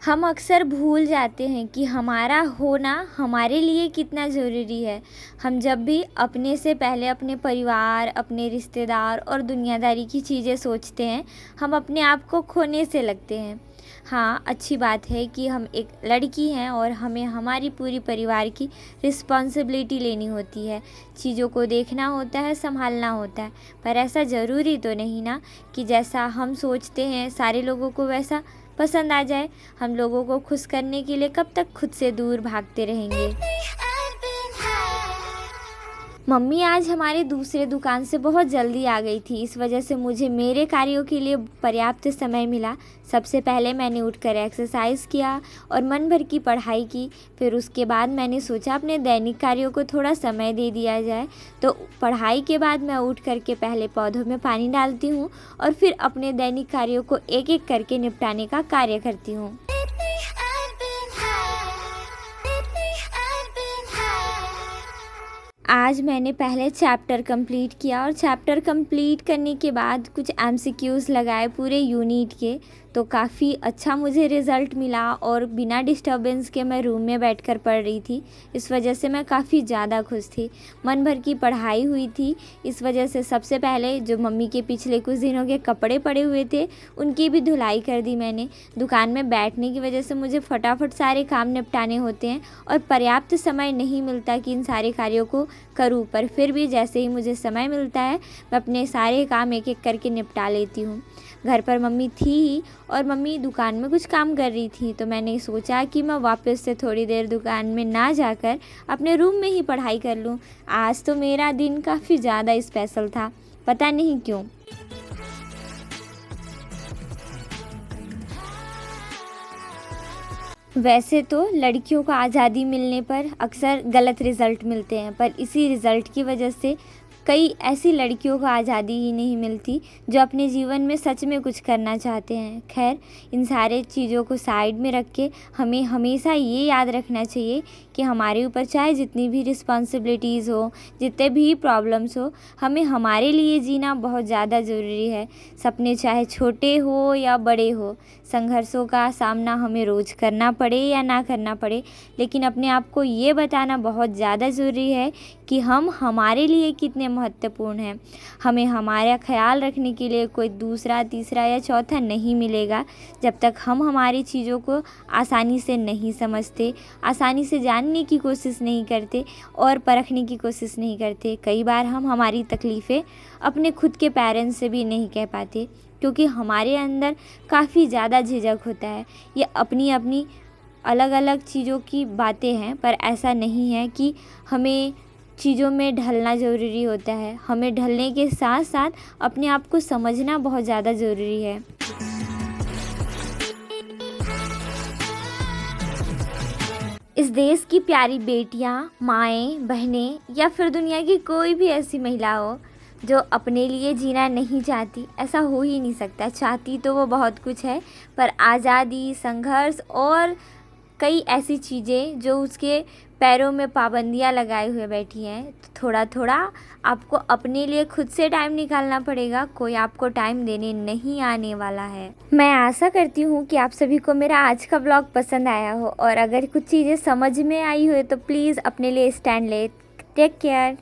हम अक्सर भूल जाते हैं कि हमारा होना हमारे लिए कितना ज़रूरी है। हम जब भी अपने से पहले अपने परिवार, अपने रिश्तेदार और दुनियादारी की चीज़ें सोचते हैं, हम अपने आप को खोने से लगते हैं। हाँ, अच्छी बात है कि हम एक लड़की हैं और हमें हमारी पूरी परिवार की रिस्पॉन्सिबिलिटी लेनी होती है। चीज़ों को देखना होता है, सँभालना होता है। पर ऐसा ज़रूरी तो नहीं ना कि जैसा हम सोचते हैं सारे लोगों को वैसा पसंद आ जाए। हम लोगों को खुश करने के लिए कब तक खुद से दूर भागते रहेंगे। मम्मी आज हमारे दूसरे दुकान से बहुत जल्दी आ गई थी। इस वजह से मुझे मेरे कार्यों के लिए पर्याप्त समय मिला। सबसे पहले मैंने उठकर एक्सरसाइज किया और मन भर की पढ़ाई की। फिर उसके बाद मैंने सोचा अपने दैनिक कार्यों को थोड़ा समय दे दिया जाए। तो पढ़ाई के बाद मैं उठ करके पहले पौधों में पानी डालती हूँ और फिर अपने दैनिक कार्यों को एक एक करके निपटाने का कार्य करती हूँ। आज मैंने पहले चैप्टर कंप्लीट किया और चैप्टर कंप्लीट करने के बाद कुछ एमसीक्यूज़ लगाए पूरे यूनिट के। तो काफ़ी अच्छा मुझे रिज़ल्ट मिला और बिना डिस्टर्बेंस के मैं रूम में बैठकर पढ़ रही थी। इस वजह से मैं काफ़ी ज़्यादा खुश थी। मन भर की पढ़ाई हुई थी। इस वजह से सबसे पहले जो मम्मी के पिछले कुछ दिनों के कपड़े पड़े हुए थे उनकी भी धुलाई कर दी मैंने। दुकान में बैठने की वजह से मुझे फटाफट सारे काम निपटाने होते हैं और पर्याप्त समय नहीं मिलता कि इन सारे कार्यों को करूँ। पर फिर भी जैसे ही मुझे समय मिलता है मैं अपने सारे काम एक एक करके निपटा लेती हूँ। घर पर मम्मी थी ही और मम्मी दुकान में कुछ काम कर रही थी, तो मैंने सोचा कि मैं वापस से थोड़ी देर दुकान में ना जाकर अपने रूम में ही पढ़ाई कर लूँ। आज तो मेरा दिन काफ़ी ज़्यादा स्पेशल था, पता नहीं क्यों। वैसे तो लड़कियों को आज़ादी मिलने पर अक्सर गलत रिज़ल्ट मिलते हैं, पर इसी रिज़ल्ट की वजह से कई ऐसी लड़कियों को आज़ादी ही नहीं मिलती जो अपने जीवन में सच में कुछ करना चाहते हैं। खैर, इन सारे चीज़ों को साइड में रख के हमें हमेशा ये याद रखना चाहिए कि हमारे ऊपर चाहे जितनी भी रिस्पॉन्सिबिलिटीज़ हो, जितने भी प्रॉब्लम्स हो, हमें हमारे लिए जीना बहुत ज़्यादा ज़रूरी है। सपने चाहे छोटे हो या बड़े हो, संघर्षों का सामना हमें रोज़ करना पड़े या ना करना पड़े, लेकिन अपने आप को ये बताना बहुत ज़्यादा ज़रूरी है कि हम हमारे लिए कितने महत्वपूर्ण हैं। हमें हमारा ख्याल रखने के लिए कोई दूसरा, तीसरा या चौथा नहीं मिलेगा जब तक हम हमारी चीज़ों को आसानी से नहीं समझते, आसानी से जानने की कोशिश नहीं करते और परखने की कोशिश नहीं करते। कई बार हम हमारी तकलीफ़ें अपने खुद के पेरेंट्स से भी नहीं कह पाते क्योंकि हमारे अंदर काफ़ी ज़्यादा झिझक होता है। ये अपनी अपनी अलग अलग चीज़ों की बातें हैं, पर ऐसा नहीं है कि हमें चीज़ों में ढलना ज़रूरी होता है। हमें ढलने के साथ साथ अपने आप को समझना बहुत ज़्यादा ज़रूरी है। इस देश की प्यारी बेटियाँ, माएँ, बहनें या फिर दुनिया की कोई भी ऐसी महिला हो जो अपने लिए जीना नहीं चाहती, ऐसा हो ही नहीं सकता। चाहती तो वो बहुत कुछ है, पर आज़ादी, संघर्ष और कई ऐसी चीज़ें जो उसके पैरों में पाबंदियाँ लगाए हुए बैठी हैं। तो थोड़ा थोड़ा आपको अपने लिए खुद से टाइम निकालना पड़ेगा, कोई आपको टाइम देने नहीं आने वाला है। मैं आशा करती हूँ कि आप सभी को मेरा आज का ब्लॉग पसंद आया हो और अगर कुछ चीज़ें समझ में आई हो तो प्लीज़ अपने लिए स्टैंड ले। Take care.